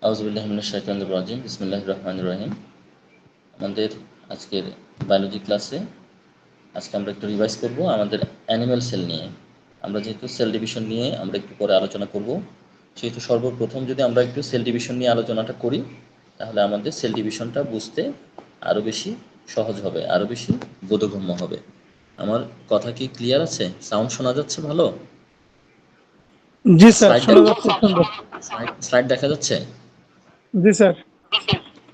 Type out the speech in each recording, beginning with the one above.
আউযুবিল্লাহি মিনাশ শাইতানির রাজিম। বিসমিল্লাহির রহমানির রহিম। আমাদের আজকের বায়োলজি ক্লাসে আজকে আমরা একটু রিভাইজ করব আমাদের অ্যানিম্যাল সেল নিয়ে। আমরা যেহেতু সেল ডিভিশন নিয়ে আমরা একটু পরে আলোচনা করব, সেহেতু সর্বপ্রথম যদি আমরা একটু সেল ডিভিশন নিয়ে আলোচনাটা করি, তাহলে আমাদের সেল ডিভিশনটা বুঝতে আরও বেশি সহজ হবে, আরও বেশি বোধগম্য হবে। আমার কথা কি ক্লিয়ার আছে? সাউন্ড শোনা যাচ্ছে ভালো? জি স্যার, স্লাইড শোনা যাচ্ছে সুন্দর। স্লাইড দেখা যাচ্ছে? জি স্যার।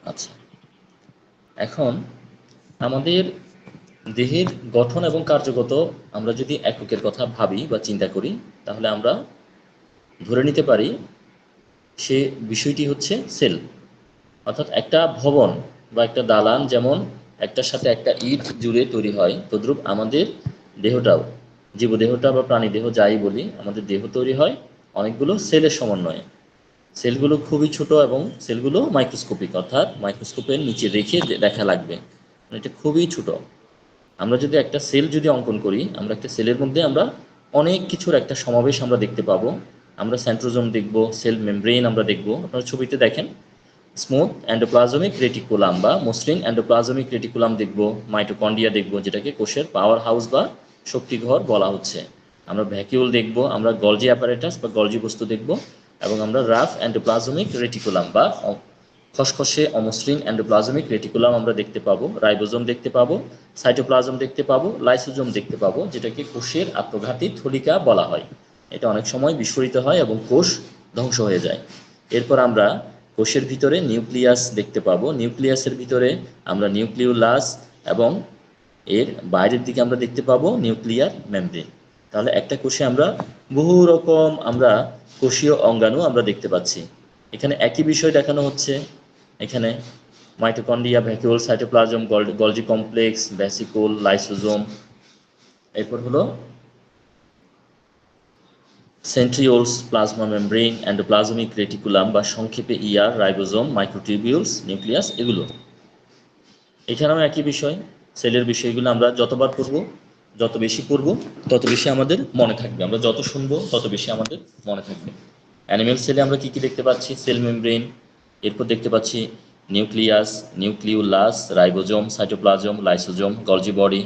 আচ্ছা, এখন আমাদের দেহের গঠন এবং কার্যগত আমরা যদি এককের কথা ভাবি বা চিন্তা করি, তাহলে আমরা ধরে নিতে পারি সে বিষয়টি হচ্ছে সেল। অর্থাৎ একটা ভবন বা একটা দালান যেমন একটার সাথে একটা ইট জুড়ে তৈরি হয়, তদ্রূপ আমাদের দেহটাও, জীবদেহটা বা প্রাণী দেহ যাই বলি, আমাদের দেহ তৈরি হয় অনেকগুলো সেলের সমন্বয়ে। সেলগুলো খুবই ছোট এবং সেলগুলো মাইক্রোস্কোপিক, অর্থাৎ মাইক্রোস্কোপের নিচে রেখে দেখা লাগবে, এটা খুবই ছোট। আমরা যদি একটা সেল যদি অঙ্কন করি, আমরা একটা সেলের মধ্যে আমরা অনেক কিছুর একটা সমাবেশ আমরা দেখতে পাবো। আমরা সেন্ট্রোজোম দেখব, সেল মেমব্রেন আমরা দেখব। আপনারা ছবিতে দেখেন স্মুথ এন্ডোপ্লাজমিক রেটিকুলাম বা মসৃণ এন্ডোপ্লাজমিক রেটিকুলাম দেখব, মাইটোকন্ড্রিয়া দেখব যেটাকে কোষের পাওয়ার হাউস বা শক্তিঘর বলা হচ্ছে। আমরা ভ্যাকিউল দেখব, আমরা গলজি অ্যাপারেটাস বা গলজি বস্তু দেখব, এবং আমরা রাফ এন্ডোপ্লাজমিক রেটিকুলাম বা খসখসে অমসৃণ এন্ডোপ্লাজমিক রেটিকুলাম আমরা দেখতে পাবো, রাইবোজোম দেখতে পাবো, সাইটোপ্লাজম দেখতে পাবো, লাইসোজোম দেখতে পাবো, যেটাকে কোষের আত্মঘাতী থলিকা বলা হয়। এটা অনেক সময় বিস্ফোরিত হয় এবং কোষ ধ্বংস হয়ে যায়। এরপর আমরা কোষের ভিতরে নিউক্লিয়াস দেখতে পাবো, নিউক্লিয়াসের ভিতরে আমরা নিউক্লিওলাস, এবং এর বাইরের দিকে আমরা দেখতে পাবো নিউক্লিয়ার মেমব্রেন। তাহলে একটা কোষে আমরা বহু রকম আমরা কোষীয় অঙ্গাণু আমরা দেখতে পাচ্ছি। এখানে একই বিষয় দেখানো হচ্ছে। এখানে mitochondria, vacuole, cytoplasm, Golgi complex, vesicle, lysosome, এরপর হলো centrioles, plasma membrane, endoplasmic reticulum বা সংক্ষেপে ইআর, রাইবোজোম, মাইক্রোটিউবিউলস, নিউক্লিয়াস, এগুলো। এখানেও একই বিষয়, সেলের বিষয়গুলো আমরা যতবার পড়ব, যত বেশি পড়ব তত বেশি আমাদের মনে থাকবে, আমরা যত শুনবো তত বেশি আমাদের মনে থাকবে। অ্যানিমেল সেলে আমরা কি কি দেখতে পাচ্ছি? সেল মেমব্রেন, এরপর দেখতে পাচ্ছি nucleus, nucleolus, ribosome, cytoplasm, lysosome, Golgi body,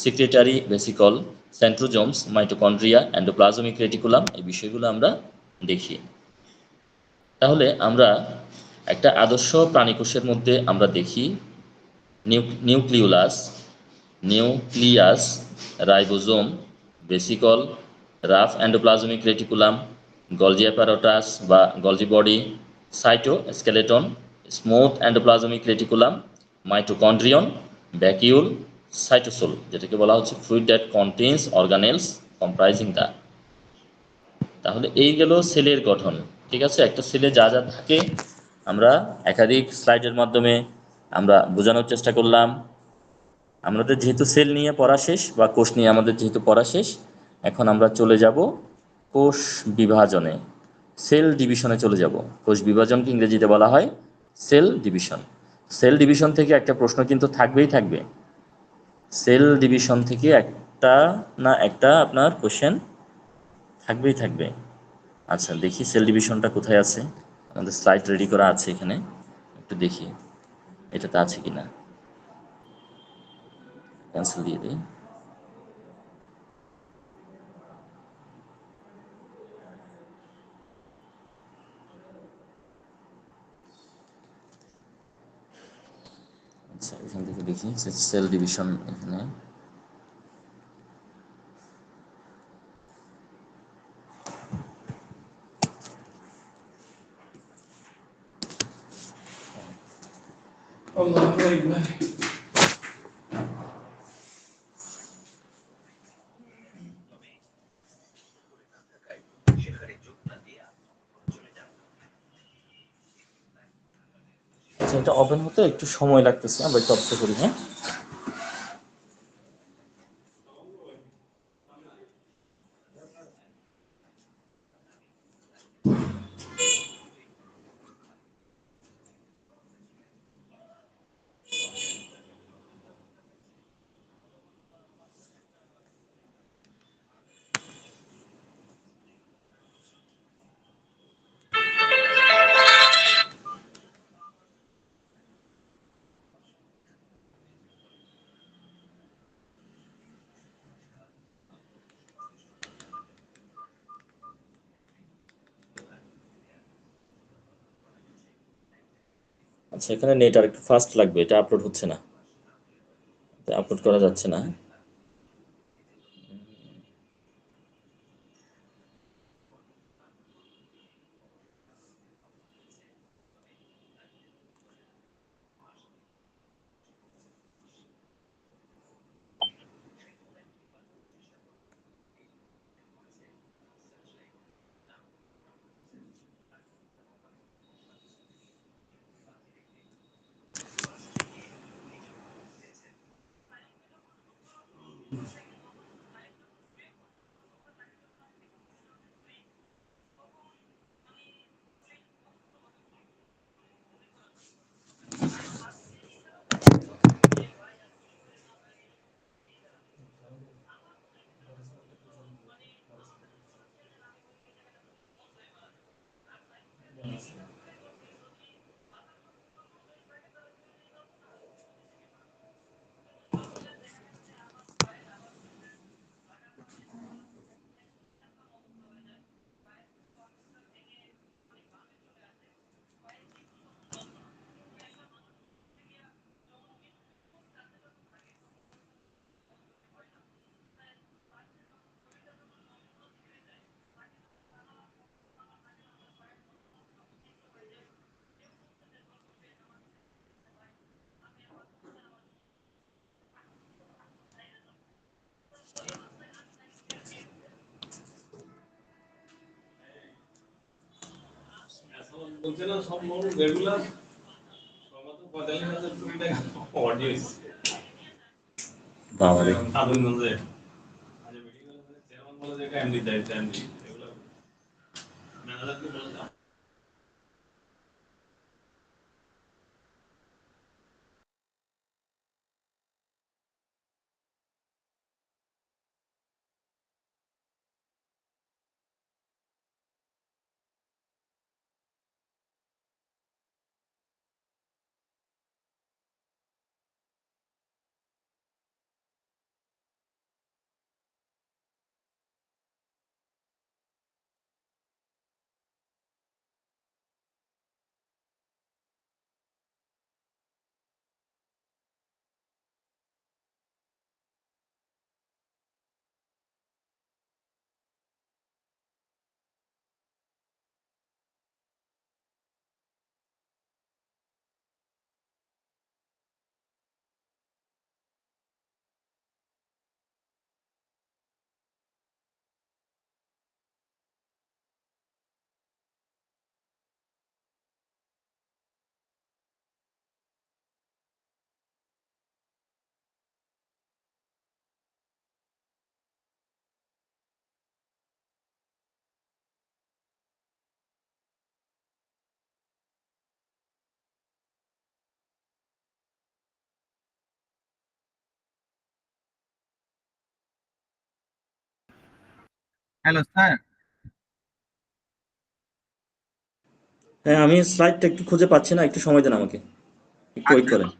secretory vesicle, centrosomes, mitochondria, endoplasmic reticulum, এই বিষয়গুলো আমরা দেখি। তাহলে আমরা একটা আদর্শ প্রাণীকোষের মধ্যে আমরা দেখি nucleolus, nucleus, ribosome, vesicle, rough endoplasmic reticulum, Golgi apparatus বা Golgi body, cytoskeleton, smooth endoplasmic reticulum, mitochondrion, vacuole, cytosol, যেটাকে বলা হচ্ছে fluid that contains organelles comprising the. তাহলে এই গেল সেলের গঠন। ঠিক আছে, একটা সেলে যা যা থাকে আমরা একাধিক স্লাইডের মাধ্যমে আমরা বোঝানোর চেষ্টা করলাম। আমাদের যেহেতু সেল নিয়ে পড়া শেষ বা কোষ নিয়ে আমাদের যেহেতু পড়া শেষ, এখন আমরা চলে যাব কোষ বিভাজনে, সেল ডিভিশনে চলে যাব। কোষ বিভাজনকে ইংরেজিতে বলা হয় সেল ডিভিশন। সেল ডিভিশন থেকে একটা প্রশ্ন কিন্তু থাকবেই থাকবে, সেল ডিভিশন থেকে একটা না একটা আপনার কোশ্চেন থাকবেই থাকবে। আচ্ছা, দেখি সেল ডিভিশনটা কোথায় আছে। আমাদের স্লাইড রেডি করা আছে এখানে, একটু দেখি এটাতে আছে কিনা। ক্যান্সেল দিয়ে দিই। আচ্ছা, এখান থেকে দেখি সেল ডিভিশন এখানে। আচ্ছা, এটা ওপেন হতে একটু সময় লাগতেছে, আমরা একটু অপেক্ষা করি। হ্যাঁ, আচ্ছা, এখানে নেট আর একটু ফাস্ট লাগবে, এটা আপলোড হচ্ছে না, আপলোড করা যাচ্ছে না। বাবারে। Hello sir. হ্যাঁ, আমি স্লাইডটা একটু খুঁজে পাচ্ছি না, একটু সময় দেন আমাকে, একটু ওয়েট আচ্ছা করেন।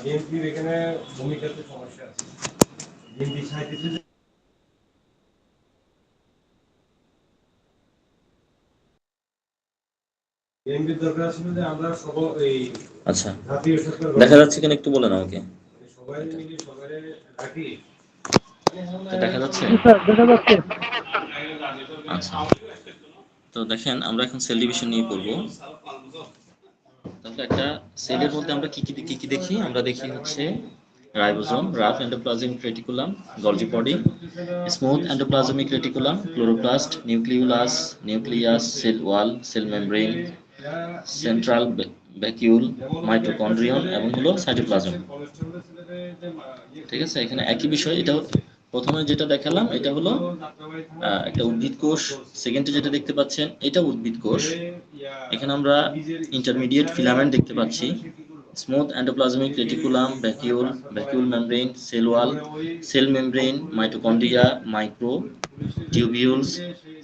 বিএনপির এখানে ভূমিকাতে সমস্যা আছে। বিএনপি চাইতেছে যে বিএনপির দরকার ছিল যে আমরা সব এই আচ্ছা, জাতীয় সরকার দেখা যাচ্ছে কিনা একটু বলেন আমাকে। সবাই মিলে সবাই রাখি তো দেখা যাচ্ছে? জি স্যার, দেখা যাচ্ছে। আচ্ছা, তো দেখেন আমরা এখন সেল ডিভিশন নিয়ে পড়বো। তাহলে একটা সেলের মধ্যে আমরা কি কি দেখি? আমরা দেখি হচ্ছে ribosome, rough endoplasmic reticulum, Golgi body, smooth endoplasmic reticulum, chloroplast, nucleolus, nucleus, cell wall, cell membrane, central vacuole, mitochondrion এবং হলো সাইটোপ্লাজম। ঠিক আছে, এখানে একই বিষয়। এটা প্রথমে যেটা দেখালাম এটা হলো একটা উদ্ভিদ কোষ। সেকেন্ডে যেটা দেখতে পাচ্ছেন এটা উদ্ভিদ কোষ। এখানে আমরা ইন্টারমিডিয়েট ফিলামেন্ট দেখতে পাচ্ছি, smooth endoplasmic reticulum, vacuole, vacuole membrane, cell wall, cell membrane, mitochondria, microtubules,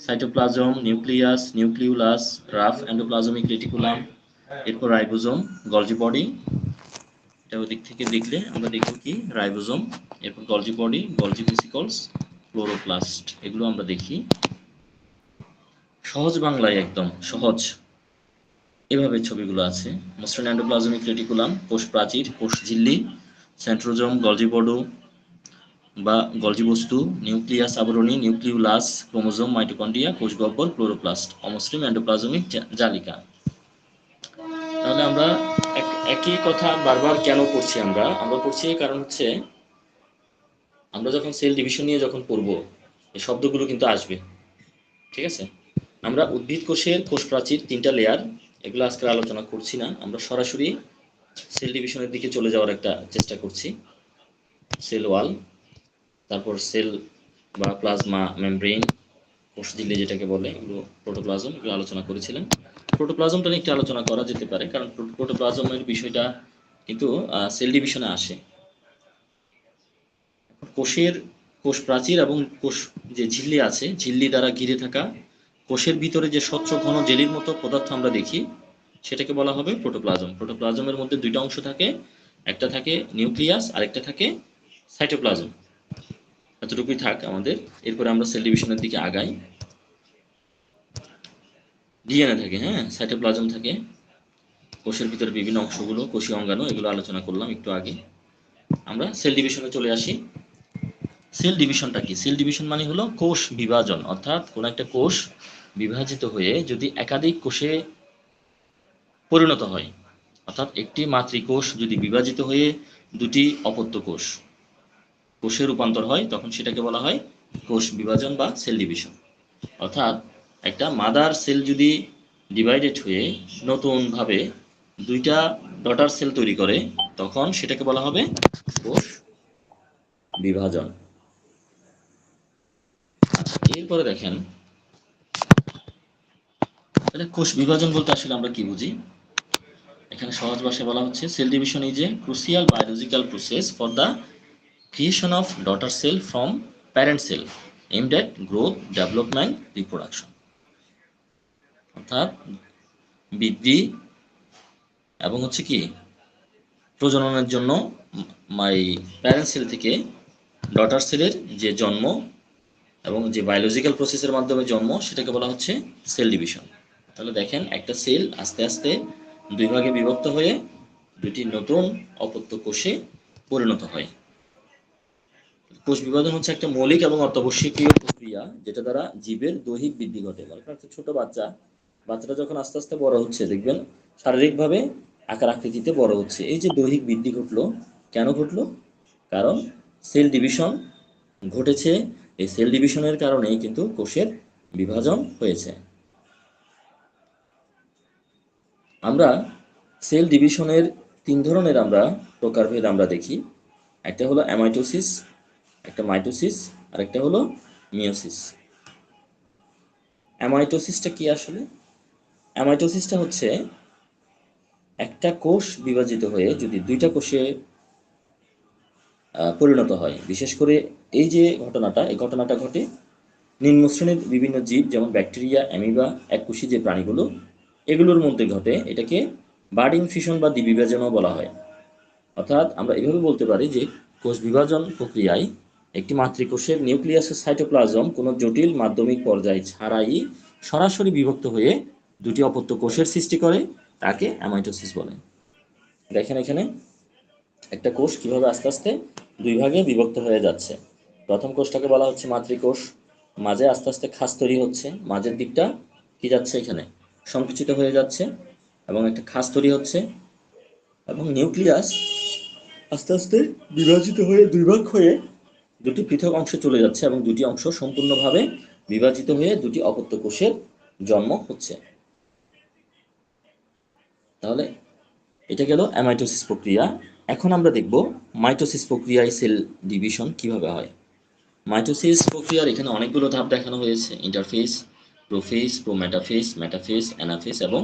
cytoplasm, nucleus, nucleolus, rough endoplasmic reticulum, এরপর রাইবোসোম, গলজি বডি। এটা ওই দিক থেকে দেখলে আমরা দেখব কি রাইবোসোম, এরপর গলজি বডি, গলজি ভেসিকলস, ক্লোরোপ্লাস্ট, এগুলো আমরা দেখি সহজ বাংলায়, একদম সহজ। এভাবে ছবিগুলো আছে। মসৃণ এন্ডোপ্লাজমিক রেটিকুলাম, কোষ প্রাচীর, কোষ ঝিল্লি, সেন্ট্রোজোম, গলজি বডি বা গলজি বস্তু, নিউক্লিয়াস আবরণী, নিউক্লিউলাস, ক্রোমোজোম, মাইটোকন্ড্রিয়া, কোষ গহ্বর, ক্লোরোপ্লাস্ট, অমসৃণ এন্ডোপ্লাজমিক জালিকা। তাহলে আমরা একই কথা বারবার কেন পড়ছি? আমরা পড়ছি কারণ হচ্ছে আমরা যখন সেল ডিভিশন নিয়ে যখন পড়বো এই শব্দগুলো কিন্তু আসবে। ঠিক আছে, আমরা উদ্ভিদ কোষের কোষ প্রাচীর 3টা লেয়ার, এগুলো আজকে আলোচনা করছি না। আমরা সরাসরি সেল ডিভিশনের দিকে চলে যাওয়ার একটা চেষ্টা করছি। সেল ওয়াল, তারপর সেল বা প্লাজমা মেমব্রেন, কোষ ঝিল্লি যেটাকে বলে, এগুলো প্রোটোপ্লাজম, এগুলো আলোচনা করেছিলেন। প্রোটোপ্লাজমটা নিয়ে একটু আলোচনা করা যেতে পারে, কারণ প্রোটোপ্লাজমের বিষয়টা কিন্তু সেল ডিভিশনে আসে। কোষের কোষ প্রাচীর এবং কোষ যে ঝিল্লি আছে, ঝিল্লি দ্বারা ঘিরে থাকা কোষের ভিতরে যে স্বচ্ছ ঘন জেলির মতো পদার্থ আমরা দেখি, সেটাকে বলা হবে প্রোটোপ্লাজম। প্রোটোপ্লাজমের মধ্যে 2টা অংশ থাকে, একটা থাকে নিউক্লিয়াস আর একটা থাকে সাইটোপ্লাজম। এতটুকুই থাক আমাদের। এরপরে আমরা সেল ডিভিশনের দিকে আগাই। ডিএনএ থাকে, হ্যাঁ, সাইটোপ্লাজম থাকে, কোষের ভিতরে বিভিন্ন অংশগুলো, কোষীয় অঙ্গাণু, এগুলো আলোচনা করলাম একটু আগে। আমরা সেল ডিভিশনে চলে আসি। সেল ডিভিশনটা কি? সেল ডিভিশন মানে হলো কোষ বিভাজন, অর্থাৎ কোন একটা কোষ বিভাজিত হয়ে যদি একাধিক কোষে পরিণত হয়, অর্থাৎ একটি মাতৃকোষ যদি বিভাজিত হয়ে 2টি অপত্য কোষে রূপান্তর হয়, তখন সেটাকে বলা হয় কোষ বিভাজন বা সেল ডিভিশন। অর্থাৎ একটা মাদার সেল যদি ডিভাইডেড হয়ে নতুনভাবে 2টা ডটার সেল তৈরি করে, তখন সেটাকে বলা হবে কোষ বিভাজন। আচ্ছা, এরপরে দেখেন তাহলে কোষ বিভাজন বলতে আসলে আমরা কি বুঝি? এখানে সহজ ভাষায় বলা হচ্ছে cell division is a crucial biological process for the creation of daughter cell from parent cell aimed at growth, development, reproduction। অর্থাৎ বৃদ্ধি এবং হচ্ছে কি প্রজননের জন্য মাই প্যারেন্ট সেল থেকে ডটার সেলের যে জন্ম এবং যে বায়োলজিক্যাল প্রসেসের মাধ্যমে জন্ম, সেটাকে বলা হচ্ছে সেল ডিভিশন। তাহলে দেখেন একটা সেল আস্তে আস্তে 2 ভাগে বিভক্ত হয়ে 2টি নতুন অপত্য কোষে পরিণত হয়। কোষ বিভাজন হচ্ছে একটা মৌলিক এবং অত্যাবশ্যকীয় প্রক্রিয়া, যেটা দ্বারা জীবের দৈহিক বৃদ্ধি ঘটে। মানে একটা ছোট বাচ্চাটা যখন আস্তে আস্তে বড় হচ্ছে, দেখবেন শারীরিকভাবে আকার আকৃতিতে বড় হচ্ছে। এই যে দৈহিক বৃদ্ধি ঘটলো, কেন ঘটলো? কারণ সেল ডিভিশন ঘটেছে। এই সেল ডিভিশনের কারণেই কিন্তু কোষের বিভাজন হয়েছে। আমরা সেল ডিভিশনের 3 ধরনের আমরা প্রকারভেদ আমরা দেখি। একটা হলো অ্যামাইটোসিস, একটা মাইটোসিস, আর একটা হলো মিওসিস। অ্যামাইটোসিসটা কি আসলে? অ্যামাইটোসিসটা হচ্ছে একটা কোষ বিভাজিত হয়ে যদি 2টা কোষে পরিণত হয়। বিশেষ করে এই যে ঘটনাটা ঘটে নিম্ন শ্রেণীর বিভিন্ন জীব, যেমন ব্যাকটেরিয়া, অ্যামিবা, এককোষী যে প্রাণীগুলো, এগুলোর মধ্যে ঘটে। এটাকে বার্ডিং ফিশন বা দ্বিবিভাজনও বলা হয়। অর্থাৎ আমরা এভাবে বলতে পারি যে কোষ বিভাজন প্রক্রিয়ায় একটি মাতৃকোষের নিউক্লিয়াসের সাইটোপ্লাজম কোনো জটিল মাধ্যমিক পর্যায় ছাড়াই সরাসরি বিভক্ত হয়ে 2টি অপত্য কোষের সৃষ্টি করে, তাকে অ্যামাইটোসিস বলে। দেখেন এখানে একটা কোষ কিভাবে আস্তে আস্তে 2 ভাগে বিভক্ত হয়ে যাচ্ছে। প্রথম কোষটাকে বলা হচ্ছে মাতৃকোষ। মাঝে আস্তে আস্তে খাস তৈরি হচ্ছে, মাঝের দিকটা কি যাচ্ছে এখানে সংকুচিত হয়ে যাচ্ছে এবং একটা খাস তৈরি হচ্ছে, এবং নিউক্লিয়াস আস্তে আস্তে বিভাজিত হয়ে দুই ভাগ হয়ে দুটি পৃথক অংশে চলে যাচ্ছে এবং দুটি অংশ সম্পূর্ণভাবে বিভাজিত হয়ে দুটি অপত্য কোষের জন্ম হচ্ছে। তাহলে এটা গেল অ্যামাইটোসিস প্রক্রিয়া। এখন আমরা দেখব মাইটোসিস প্রক্রিয়ায় সেল ডিভিশন কিভাবে হয়। মাইটোসিস প্রক্রিয়ার এখানে অনেকগুলো ধাপ দেখানো হয়েছে: interface, prophase, prometaphase, metaphase, anaphase এবং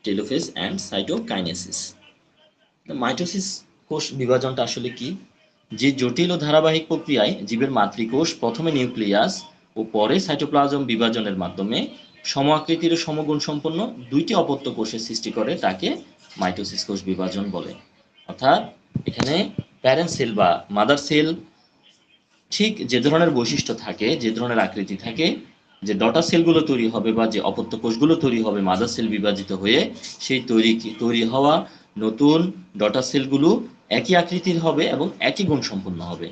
টেলোফেজ অ্যান্ড সাইটোকাইনেসিস। মাইটোসিস কোষ বিভাজনটা আসলে কি? যে জটিল ও ধারাবাহিক প্রক্রিয়ায় জীবের মাতৃকোষ প্রথমে নিউক্লিয়াস ও পরে সাইটোপ্লাজম বিভাজনের মাধ্যমে সম আকৃতির ও সমগুণ সম্পন্ন দুইটি অপত্য কোষের সৃষ্টি করে তাকে মাইটোসিস কোষ বিভাজন বলে। অর্থাৎ এখানে প্যারেন্ট সেল বা মাদার সেল ঠিক যে ধরনের বৈশিষ্ট্য থাকে, যে ধরনের আকৃতি থাকে, যে ডটার সেলগুলো তৈরি হবে বা যে অপত্য কোষগুলো তৈরি হবে মাদার সেল বিভাজিত হয়ে, সেই তৈরি হওয়া নতুন ডটার সেলগুলো একই আকৃতির হবে এবং একই গুণ সম্পন্ন হবে।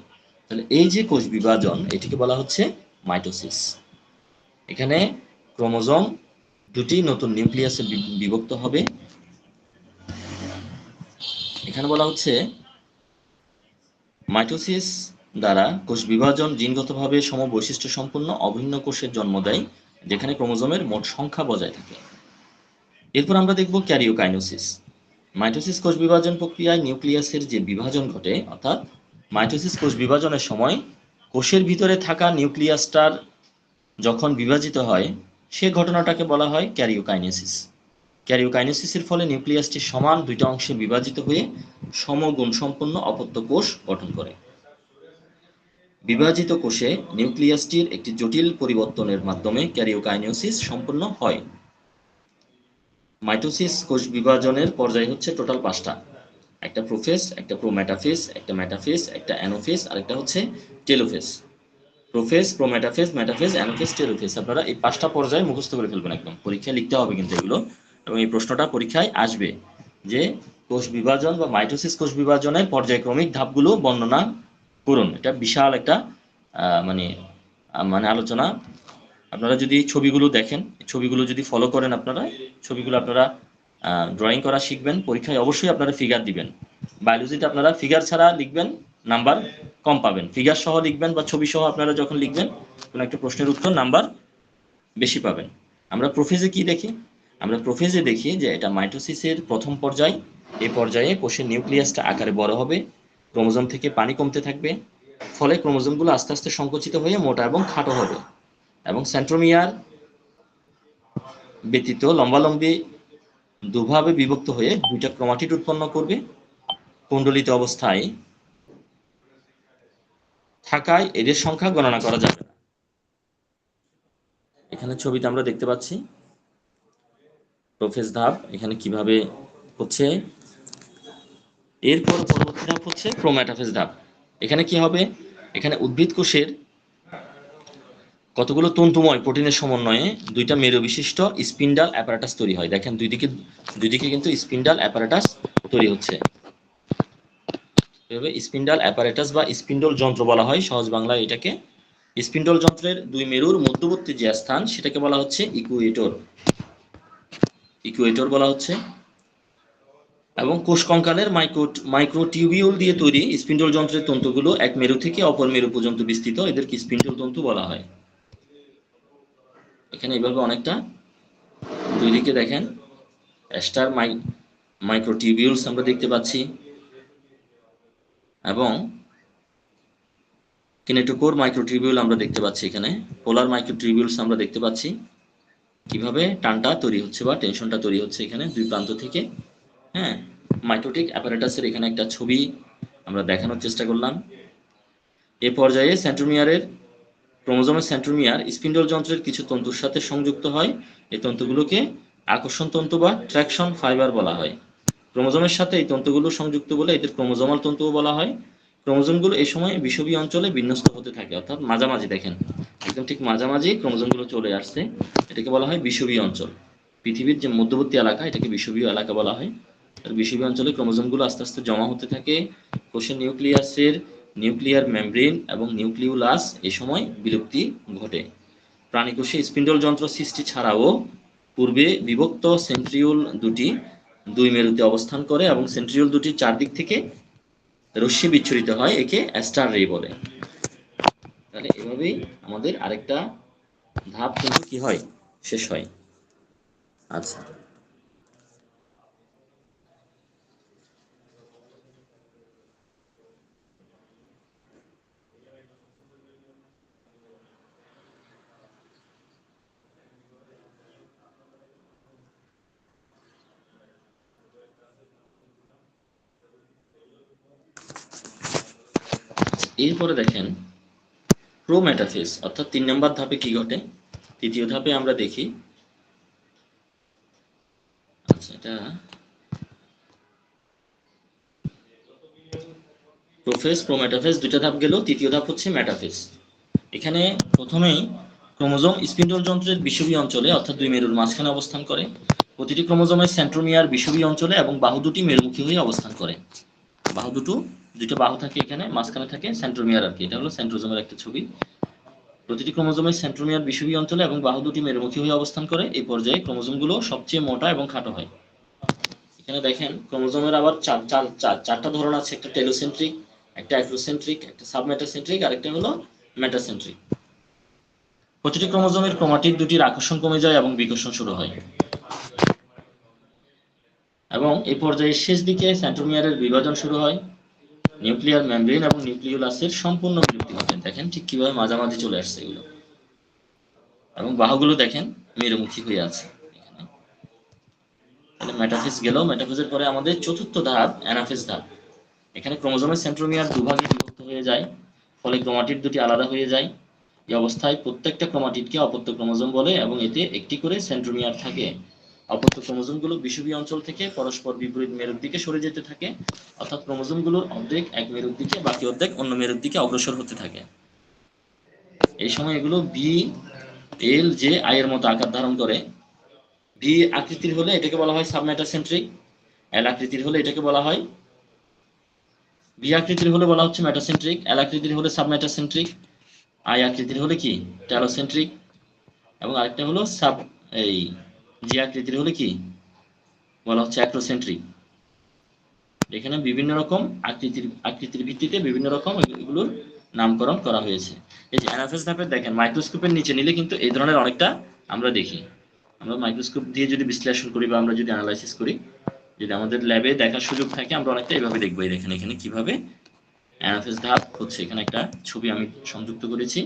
তাহলে এই যে কোষ বিভাজন, এটিকে বলা হচ্ছে মাইটোসিস। এখানে ক্রোমোজোম দুটি নতুন নিউক্লিয়াসে বিভক্ত হবে। এখানে বলা হচ্ছে মাইটোসিস দ্বারা কোষ বিভাজন জিনগতভাবে সমবৈশিষ্ট্য সম্পন্ন অভিন্ন কোষের জন্ম দেয়, যেখানে ক্রোমোজোমের মোট সংখ্যা বজায় থাকে। এরপর আমরা দেখব ক্যারিওকাইনোসিস। মাইটোসিস কোষ বিভাজন প্রক্রিয়ায় নিউক্লিয়াসের যে বিভাজন ঘটে, অর্থাৎ মাইটোসিস কোষ বিভাজনের সময় কোষের ভিতরে থাকা নিউক্লিয়াসটার যখন বিভাজিত হয়, সে ঘটনাটাকে বলা হয় ক্যারিওকাইনেসিস। ক্যারিওকাইনেসিসের ফলে নিউক্লিয়াসটি সমান দুইটা অংশে বিভাজিত হয়ে সমগুণসম্পন্ন অপত্য কোষ গঠন করে। বিভাজিত কোষে নিউক্লিয়াসটির একটি জটিল পরিবর্তনের মাধ্যমে ক্যারিওকাইনেসিস সম্পন্ন হয়। মাইটোসিস কোষ বিভাজনের পর্যায় হচ্ছে টোটাল 5টা: একটা প্রোফেজ, একটা প্রোমেটাফেজ, একটা মেটাফেজ, একটা অ্যানোফেজ আর একটা হচ্ছে telophase. Prophase, prometaphase, metaphase, anaphase, telophase. আপনারা এই 5টা পর্যায়ে মুখস্থ করে ফেলবেন, একদম পরীক্ষায় লিখতে হবে কিন্তু এগুলো, এবং এই প্রশ্নটা পরীক্ষায় আসবে যে কোষ বিভাজন বা মাইটোসিস কোষ বিভাজনের পর্যায়ক্রমিক ধাপগুলো বর্ণনা করুন। এটা বিশাল একটা মানে মানে আলোচনা। আপনারা যদি ছবিগুলো দেখেন, ছবিগুলো যদি ফলো করেন, আপনারা ছবিগুলো আপনারা ড্রয়িং করা শিখবেন। পরীক্ষায় অবশ্যই আপনারা ফিগার দিবেন। বায়োলজিতে আপনারা ফিগার ছাড়া লিখবেন, নাম্বার কম পাবেন। ফিগার সহ লিখবেন বা ছবি সহ আপনারা যখন লিখবেন কোনো একটা প্রশ্নের উত্তর, নাম্বার বেশি পাবেন। আমরা প্রোফেজে কি দেখি? আমরা প্রোফেজে দেখি যে এটা মাইটোসিসের প্রথম পর্যায়। এই পর্যায়ে কোষের নিউক্লিয়াসটা আকারে বড় হবে, ক্রোমোজোম থেকে পানি কমতে থাকবে, ফলে ক্রোমোজোমগুলো আস্তে আস্তে সংকুচিত হয়ে মোটা এবং খাটো হবে, এবং সেন্ট্রোমিয়ার ব্যতীত লম্বালম্বি দুভাবে বিভক্ত হয়ে দুইটা ক্রোমাটিড উৎপন্ন করবে। কুণ্ডলিত অবস্থায় থাকায় এদের সংখ্যা গণনা করা যাবে না। এখানে ছবিতে আমরা দেখতে পাচ্ছি প্রোফেজ ধাপ এখানে কিভাবে হচ্ছে। এরপর পরবর্তী ধাপ হচ্ছে প্রোমেটাফেজ ধাপ। এখানে কি হবে? এখানে উদ্ভিদ কোষের কতগুলো তন্তুময় প্রোটিনের সমন্বয়ে দুইটা মেরু বিশিষ্ট স্পিন্ডাল অ্যাপারাটাস তৈরি হয়। দেখেন দুই দিকে কিন্তু স্পিন্ডাল অ্যাপারাটাস তৈরি হচ্ছে। এভাবে স্পিন্ডাল অ্যাপারাটাস বা স্পিন্ডল যন্ত্র বলা হয় সহজ বাংলায় এটাকে। স্পিন্ডল যন্ত্রের দুই মেরুর মধ্যবর্তী যে স্থান, সেটাকে বলা হচ্ছে ইকুয়েটর। ইকুয়েটর বলা হচ্ছে। এবং কোষ কঙ্কালের মাইক্রোটিউবিউল দিয়ে তৈরি স্পিন্ডল যন্ত্রের তন্তুগুলো এক মেরু থেকে অপর মেরু পর্যন্ত বিস্তৃত, এদেরকে স্পিন্ডল তন্তু বলা হয়। এখানে এইভাবে অনেকটা দুই দিকে দেখেন অ্যাস্টার মাইক্রোটিউবিউলস আমরা দেখতে পাচ্ছি, এবং কিনেটোকোর মাইক্রোটিউবিউল আমরা দেখতে পাচ্ছি। এখানে পোলার মাইক্রোটিউবিউলস আমরা দেখতে পাচ্ছি কিভাবে টানটা তৈরি হচ্ছে বা টেনশনটা তৈরি হচ্ছে এখানে দুই প্রান্ত থেকে। হ্যাঁ, মাইটোটিক অ্যাপারেটাসের এখানে একটা ছবি আমরা দেখানোর চেষ্টা করলাম। এ পর্যায়ে সেন্ট্রোমিয়ারের ক্রোমোজোমের সেন্ট্রোমিয়ার স্পিন্ডল যন্ত্রের কিছু তন্তুর সাথে সংযুক্ত হয়। এই তন্তুগুলোকে আকর্ষণ তন্তু বা ট্র্যাকশন ফাইবার বলা হয়। ক্রোমোজোমের সাথে এই তন্তুগুলো সংযুক্ত বলে এদের ক্রোমোজোমাল তন্তুও বলা হয়। ক্রোমোজোমগুলো এই সময় বিষুবীয় অঞ্চলে বিন্যস্ত হতে থাকে, অর্থাৎ মাঝামাঝি দেখেন একদম ঠিক মাঝামাঝি ক্রোমোজোমগুলো চলে আসছে, এটাকে বলা হয় বিষুবীয় অঞ্চল। পৃথিবীর যে মধ্যবর্তী এলাকা, এটাকে বিষুবীয় এলাকা বলা হয়। আর বিষুবীয় অঞ্চলে ক্রোমোজোমগুলো আস্তে আস্তে জমা হতে থাকে। কোষের নিউক্লিয়াসের নিউক্লিয়ার মেমব্রেন এবং নিউক্লিওলাস এ সময় বিলুপ্তি ঘটে। প্রাণীকোষে স্পিন্ডল যন্ত্র সৃষ্টি ছাড়াও পূর্বে বিভক্ত সেন্ট্রিওল দুটি দুই মেরুতে অবস্থান করে এবং সেন্ট্রিওল দুটি চারদিক থেকে রশ্মি বিচ্ছুরিত হয়, একে অ্যাস্টার রে বলে। তাহলে এভাবেই আমাদের আরেকটা ধাপ কিন্তু কি হয়, শেষ হয়। আচ্ছা, এরপরে দেখেন প্রোমেটাফেজ অর্থাৎ 3 নম্বর ধাপে কি ঘটে। তৃতীয় ধাপে আমরা দেখি, আচ্ছা এটা প্রোফেজ প্রোমেটাফেজ দুইটা ধাপ গেল, তৃতীয় ধাপ হচ্ছে মেটাফেজ। এখানে প্রথমেই ক্রোমোজোম স্পিন্ডল যন্ত্রের বিষুবীয় অঞ্চলে অর্থাৎ দুই মেরুর মাঝখানে অবস্থান করে। প্রতিটি ক্রোমোজোমের সেন্ট্রোমিয়ার বিষুবীয় অঞ্চলে এবং বাহু দুটি মেরুমুখী হয়ে অবস্থান করে। বাহু দুটো বাহু থাকে, এখানে মাঝখানে থাকে সেন্ট্রোমিয়ার আর কি, এটা হলো সেন্ট্রোজোমের একটা ছবি। প্রতিটি ক্রোমোজোমের সেন্ট্রোমিয়ার বিষুবীয় অঞ্চলে এবং বাহু দুটি মেরুমুখী হয়ে অবস্থান করে। এই পর্যায়ে ক্রোমোজোমগুলো সবচেয়ে মোটা এবং খাটো হয়। এখানে দেখেন ক্রোমোজোমের আবার চারটা ধরন আছে, একটা টেলোসেন্ট্রিক, একটা অ্যাক্রোসেন্ট্রিক, একটা সাবমেটাসেন্ট্রিক, আর একটা হলো মেটাসেন্ট্রিক। প্রতিটি ক্রোমোজোমের ক্রোমাটিড দুটির আকর্ষণ কমে যায় এবং বিকর্ষণ শুরু হয়। এবং এই পর্যায়ে শেষ দিকে সেন্ট্রোমিয়ারের বিভাজন শুরু হয়। নিউক্লিয়ার মেমব্রেন এবং নিউক্লিওলাসের সম্পূর্ণ বিলুপ্তি ঘটে। দেখেন ঠিক কিভাবে মাঝামাঝি চলে আসছে এগুলো, এবং বাহুগুলো দেখেন মেরুমুখী হয়ে আছে এখানে। তাহলে মেটাফেজ গেল। মেটাফেজের পরে আমাদের চতুর্থ ধাপ অ্যানাফেজ ধাপ। এখানে ক্রোমোজোমের সেন্ট্রোমিয়ার দুভাগে বিভক্ত হয়ে যায়, ফলে ক্রোমাটিড দুটি আলাদা হয়ে যায়। এই অবস্থায় প্রত্যেকটা ক্রোমাটিডকে অপত্য ক্রোমোজোম বলে এবং এতে একটি করে সেন্ট্রোমিয়ার থাকে। অপত্য ক্রোমোজোমগুলো বিষুবীয় অঞ্চল থেকে পরস্পর বিপরীত মেরুর দিকে সরে যেতে থাকে, অর্থাৎ ক্রোমোজোমগুলোর অর্ধেক এক মেরুর দিকে, বাকি অর্ধেক অন্য মেরুর দিকে অগ্রসর হতে থাকে। এই সময় এগুলো বি এল জে আই এর মতো আকার ধারণ করে। ভি আকৃতির হলে এটাকে বলা হয় সাবমেটাসেন্ট্রিক, এল আকৃতির হলে এটাকে বলা হয়, ভি আকৃতির হলে বলা হচ্ছে মেটাসেন্ট্রিক, এল আকৃতির হলে সাবমেটাসেন্ট্রিক, আই আকৃতির হলে কি টেলোসেন্ট্রিক, এবং আরেকটা হলো সাব এই জি আকৃতির হলে কি বলা হচ্ছে অ্যাক্রোসেন্ট্রিক। এখানে বিভিন্ন রকম আকৃতির ভিত্তিতে বিভিন্ন রকম এগুলোর নামকরণ করা হয়েছে। এই যে অ্যানাফেজ ধাপের দেখেন মাইক্রোস্কোপের নিচে নিলে কিন্তু এই ধরনের অনেকটা আমরা দেখি। আমরা মাইক্রোস্কোপ দিয়ে যদি বিশ্লেষণ করি বা আমরা যদি অ্যানালাইসিস করি, যদি আমাদের ল্যাবে দেখার সুযোগ থাকে, আমরা অনেকটা এইভাবে দেখবো। এই দেখেন এখানে কিভাবে অ্যানাফেজ ধাপ হচ্ছে। এখানে একটা ছবি আমি সংযুক্ত করেছি,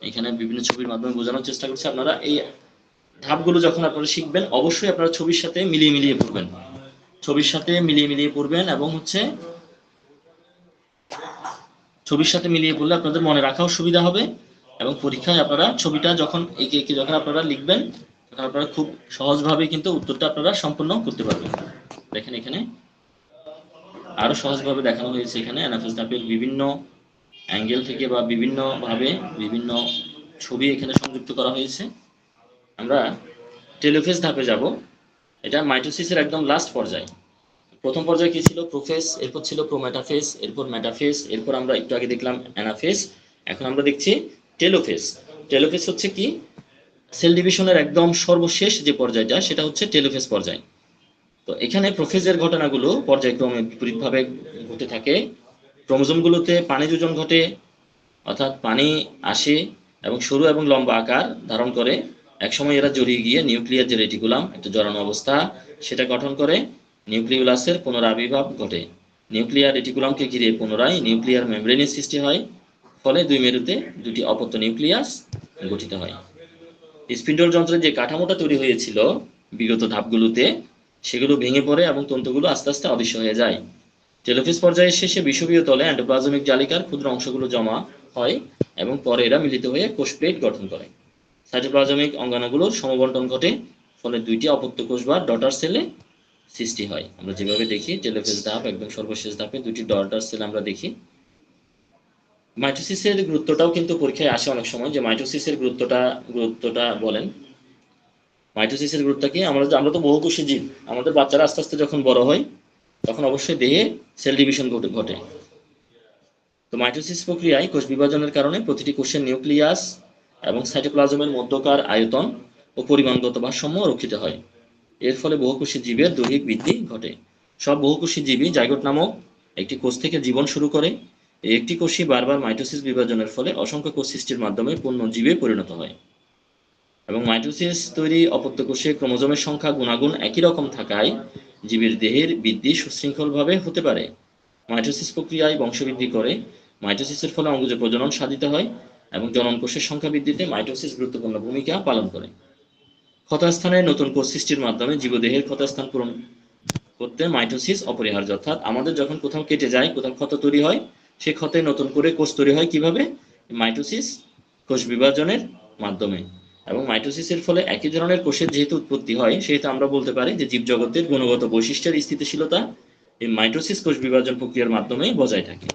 এখানে বিভিন্ন ছবির মাধ্যমে বোঝানোর চেষ্টা করছি। আপনারা এই ধাপগুলো যখন আপনারা শিখবেন, অবশ্যই আপনারা ছবির সাথে মিলিয়ে মিলিয়ে পড়বেন, ছবির সাথে মিলিয়ে মিলিয়ে পড়বেন, এবং হচ্ছে ছবির সাথে মিলিয়ে পড়লে আপনাদের মনে রাখাও সুবিধা হবে, এবং পরীক্ষায় আপনারা ছবিটা যখন এঁকে এঁকে যখন আপনারা লিখবেন, তখন আপনারা খুব সহজভাবে কিন্তু উত্তরটা আপনারা সম্পূর্ণ করতে পারবেন। দেখেন এখানে আরো সহজভাবে দেখানো হয়েছে। এখানে অ্যানাফেজ ধাপের বিভিন্ন অ্যাঙ্গেল থেকে বা বিভিন্ন ভাবে বিভিন্ন ছবি এখানে সংযুক্ত করা হয়েছে। আমরা টেলোফেজ ধাপে যাব। এটা মাইটোসিসের একদম লাস্ট পর্যায়ে। প্রথম পর্যায়ে কি ছিল, প্রোফেজ, এরপর ছিল প্রোমেটাফেজ, এরপর মেটাফেজ, এরপর আমরা একটু আগে দেখলাম অ্যানাফেজ, এখন আমরা দেখছি টেলোফেজ। টেলোফেজ হচ্ছে কি, সেল ডিভিশনের একদম সর্বশেষ যে পর্যায়টা, সেটা হচ্ছে টেলোফেজ পর্যায়। তো এখানে প্রোফেজের ঘটনাগুলো পর্যায়ক্রমে বিপরীতভাবে ঘটে থাকে। ক্রোমোজোমগুলোতে পানি যোজন ঘটে, অর্থাৎ পানি আসে এবং সরু এবং লম্বা আকার ধারণ করে। একসময় এরা জড়িয়ে গিয়ে নিউক্লিয়ার যে রেটিকুলাম, একটা জড়ানো অবস্থা, সেটা গঠন করে। নিউক্লিওলাসের পুনরাবির্ভাব ঘটে। নিউক্লিয়ার রেটিকুলামকে ঘিরে পুনরায় নিউক্লিয়ার মেমব্রেনের সৃষ্টি হয়, ফলে দুই মেরুতে দুটি অপত্য নিউক্লিয়াস গঠিত হয়। স্পিন্ডল যন্ত্রের যে কাঠামোটা তৈরি হয়েছিল বিগত ধাপগুলোতে, সেগুলো ভেঙে পড়ে এবং তন্তুগুলো আস্তে আস্তে অদৃশ্য হয়ে যায়। টেলোফেজ পর্যায়ের শেষে বিষুবীয় তলে এন্ডোপ্লাজমিক জালিকার ক্ষুদ্র অংশগুলো জমা হয় এবং পরে এরা মিলিত হয়ে কোষ প্লেট গঠন করে। সাইটোপ্লাজমিক অঙ্গাণুগুলোর সমবন্টন ঘটে, ফলে দুইটি অপত্য কোষ বা ডটার সেলে সৃষ্টি হয়। আমরা যেভাবে দেখি টেলোফেজ ধাপ একদম সর্বশেষ ধাপে দুটি ডটার সেল আমরা দেখি। মাইটোসিসের গুরুত্বটাও কিন্তু পরীক্ষায় আসে অনেক সময়, যে মাইটোসিসের গুরুত্বটা বলেন। মাইটোসিসের গুরুত্ব কি, আমরা তো বহুকোষী জীব। আমাদের বাচ্চারা আস্তে আস্তে যখন বড় হয়, তখন অবশ্যই দেহে সেল ডিভিশন ঘটে। তো মাইটোসিস প্রক্রিয়ায় কোষ বিভাজনের কারণে প্রতিটি কোষের নিউক্লিয়াস এবং সাইটোপ্লাজমের মধ্যকার আয়তন ও পরিমাণগত ভারসাম্য রক্ষিত হয়। এর ফলে বহুকোষী জীবের দৈহিক বৃদ্ধি ঘটে। সব বহুকোষী জীবই জাইগোট নামক একটি কোষ থেকে জীবন শুরু করে। এই একটি কোষই বারবার মাইটোসিস বিভাজনের ফলে অসংখ্য কোষ সৃষ্টির মাধ্যমে পূর্ণ জীবে পরিণত হয়। এবং মাইটোসিস তৈরি অপত্য কোষে ক্রোমোজোমের সংখ্যা গুণাগুণ একই রকম থাকায় জীবের দেহের বৃদ্ধি সুশৃঙ্খলভাবে হতে পারে। মাইটোসিস প্রক্রিয়ায় বংশবৃদ্ধি করে। মাইটোসিসের ফলে অঙ্গজ প্রজনন সাধিত হয় এবং জনন কোষের সংখ্যা বৃদ্ধিতে মাইটোসিস গুরুত্বপূর্ণ ভূমিকা পালন করে। ক্ষতস্থানে নতুন কোষ সৃষ্টির মাধ্যমে জীবদেহের ক্ষতস্থান পূরণ করতে মাইটোসিস অপরিহার্য। অর্থাৎ আমাদের যখন কোথাও কেটে যায়, কোথাও ক্ষত তৈরি হয়, সেই ক্ষতে নতুন করে কোষ তৈরি হয় কিভাবে? মাইটোসিস কোষ বিভাজনের মাধ্যমে। এবং মাইটোসিসের ফলে একই ধরনের কোষের যেহেতু উৎপত্তি হয়, সেহেতু আমরা বলতে পারি যে জীবজগতের গুণগত বৈশিষ্ট্যের স্থিতিশীলতা এই মাইটোসিস কোষ বিভাজন প্রক্রিয়ার মাধ্যমে বজায় থাকে।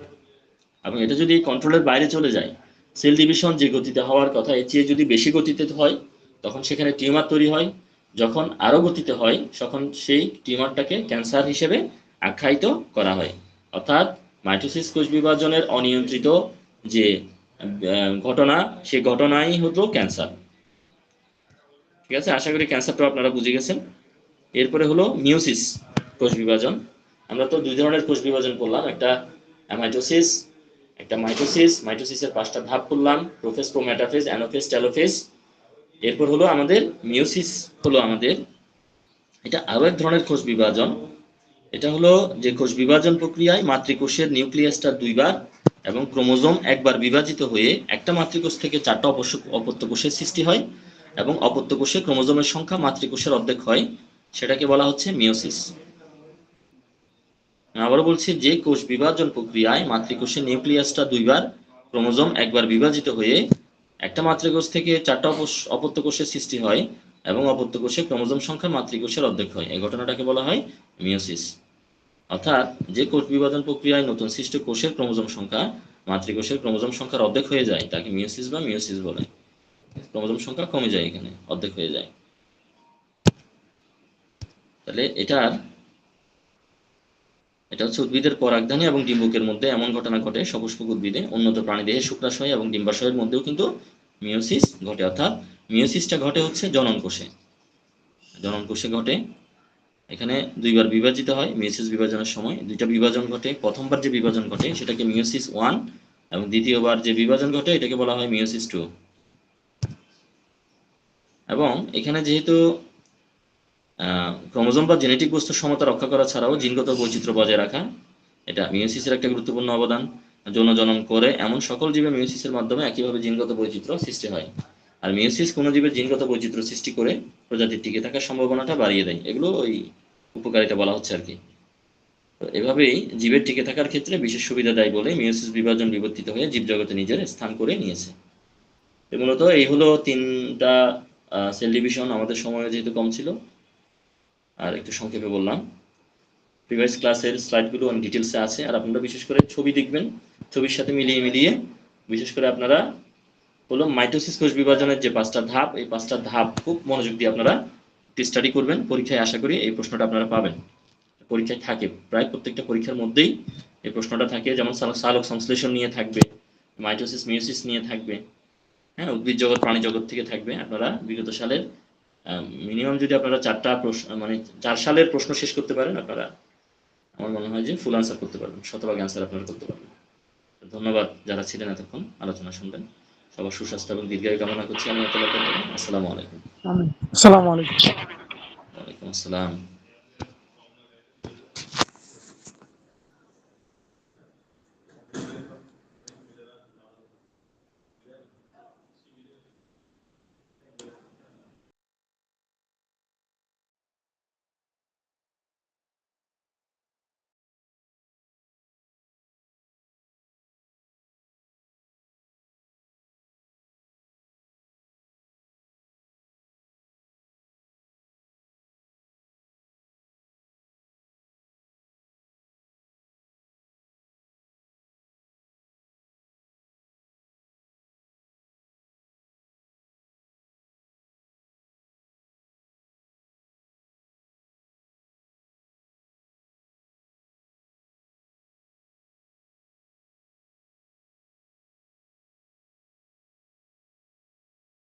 এবং এটা যদি কন্ট্রোলের বাইরে চলে যায়, সেল ডিভিশন যে গতিতে হওয়ার কথা এর চেয়ে যদি বেশি গতিতে হয়, তখন সেখানে টিউমার তৈরি হয়। যখন আরো গতিতে হয়, তখন সেই টিউমারটাকে ক্যান্সার হিসেবে আখ্যায়িত করা হয়। অর্থাৎ মাইটোসিস কোষ বিভাজনের অনিয়ন্ত্রিত যে ঘটনা, সেই ঘটনাই হলো ক্যান্সার। ঠিক আছে, আশা করি ক্যান্সারটা আপনারা বুঝে গেছেন। এরপরে হলো মিওসিস কোষ বিভাজন। আমরা তো দুই ধরনের কোষ বিভাজন করলাম, একটা অ্যামাইটোসিস, একটা মাইটোসিস। মাইটোসিসের 5টা ধাপ করলাম, প্রোফেজ, প্রোমেটাফেজ, অ্যানাফেজ, টেলোফেজ। এরপর হলো আমাদের মিওসিস, হলো আমাদের এটা আরো এক ধরনের কোষ বিভাজন। এটা হলো যে কোষ বিভাজন প্রক্রিয়ায় মাতৃকোষের নিউক্লিয়াসটা দুইবার এবং ক্রোমোজোম একবার বিভাজিত হয়ে একটা মাতৃকোষ থেকে 4টা অপত্য কোষের সৃষ্টি হয় এবং অপত্য কোষে ক্রোমোজোমের সংখ্যা মাতৃকোষের অর্ধেক হয়, সেটাকে বলা হচ্ছে মিওসিস। আবারও বলছি, যে কোষ বিভাজন প্রক্রিয়ায় মাতৃকোষের নিউক্লিয়াসটা দুইবার, ক্রোমোজোম একবার বিভাজিত হয়ে একটা মাতৃকোষ থেকে 4টা অপত্য কোষের সৃষ্টি হয় এবং অপত্য কোষে ক্রোমোজোম সংখ্যা মাতৃকোষের অর্ধেক হয়, এই ঘটনাটাকে বলা হয় মিওসিস। অর্থাৎ যে কোষ বিভাজন প্রক্রিয়ায় নতুন সৃষ্ট কোষের ক্রোমোজোম সংখ্যা মাতৃকোষের ক্রোমোজোম সংখ্যার অর্ধেক হয়ে যায়, তাকে মিওসিস বা মিওসিস বলে। ক্রোমোজোম সংখ্যা কমে যায়, এখানে অর্ধেক হয়ে যায়। তাহলে এটা হচ্ছে উদ্ভিদের পরাগধানী এবং ডিম্বকের মধ্যে এমন ঘটনা ঘটে সপুষ্পক উদ্ভিদে। উন্নত প্রাণীদেহের শুক্রাশয় এবং ডিম্বাশয়ের মধ্যেও কিন্তু মিওসিস ঘটে। অর্থাৎ মিওসিসটা ঘটে হচ্ছে জনন কোষে ঘটে। এখানে দুইবার বিভাজিত হয়। মিওসিস বিভাজনের সময় দুইটা বিভাজন ঘটে। প্রথমবার যে বিভাজন ঘটে সেটাকে মিওসিস 1 এবং দ্বিতীয়বার যে বিভাজন ঘটে এটাকে বলা হয় মিওসিস 2। এবং এখানে যেহেতু ক্রোমোজোম বা জেনেটিক বস্তুর সমতা রক্ষা করা ছাড়াও জিনগত বৈচিত্র্য বজায় রাখা, এটা মিওসিসের একটা গুরুত্বপূর্ণ অবদান। যৌন জনন করে এমন সকল জীবে মিওসিসের মাধ্যমে একইভাবে জিনগত বৈচিত্র্য সৃষ্টি হয়। আর মিওসিস কোনো জীবের জিনগত বৈচিত্র্য সৃষ্টি করে প্রজাতির টিকে থাকার সম্ভাবনাটা বাড়িয়ে দেয়। এগুলো ওই উপকারিতা বলা হচ্ছে আর কি। তো এভাবেই জীবের টিকে থাকার ক্ষেত্রে বিশেষ সুবিধা দেয় বলে মিওসিস বিভাজন বিবর্তিত হয়ে জীবজগতে নিজের স্থান করে নিয়েছে। মূলত এই হলো 3টা সেল ডিভিশন। আমাদের সময় যেহেতু কম ছিল আর একটু সংক্ষেপে বললাম। প্রিভিয়াস ক্লাসের স্লাইডগুলো অনেক ডিটেলসে আছে, আর আপনারা বিশেষ করে ছবি দেখবেন, ছবির সাথে মিলিয়ে বিশেষ করে আপনারা হলো মাইটোসিস কোষ বিভাজনের যে 5টা ধাপ, এই 5টা ধাপ খুব মনোযোগ দিয়ে আপনারা স্টাডি করবেন। পরীক্ষায় আশা করি এই প্রশ্নটা আপনারা পাবেন। পরীক্ষায় থাকে, প্রায় প্রত্যেকটা পরীক্ষার মধ্যেই এই প্রশ্নটা থাকে। যেমন সালোক সংশ্লেষণ নিয়ে থাকবে, মাইটোসিস মিওসিস নিয়ে থাকবে, হ্যাঁ, উদ্ভিদ জগৎ প্রাণী জগৎ থেকে থাকবে। আপনারা বিগত সালের মিনিমাম যদি আপনারা 4 সালের প্রশ্ন শেষ করতে পারেন, আপনারা আমার মনে হয় যে ফুল আনসার করতে পারবেন, শতভাগ আনসার আপনারা করতে পারবেন। ধন্যবাদ যারা ছিলেন এতক্ষণ আলোচনা শুনবেন। সবার সুস্বাস্থ্য এবং দীর্ঘায়ু কামনা করছি। আমি আসসালামু আলাইকুম। আসসালামু আলাইকুম। ওয়ালাইকুম আসসালাম।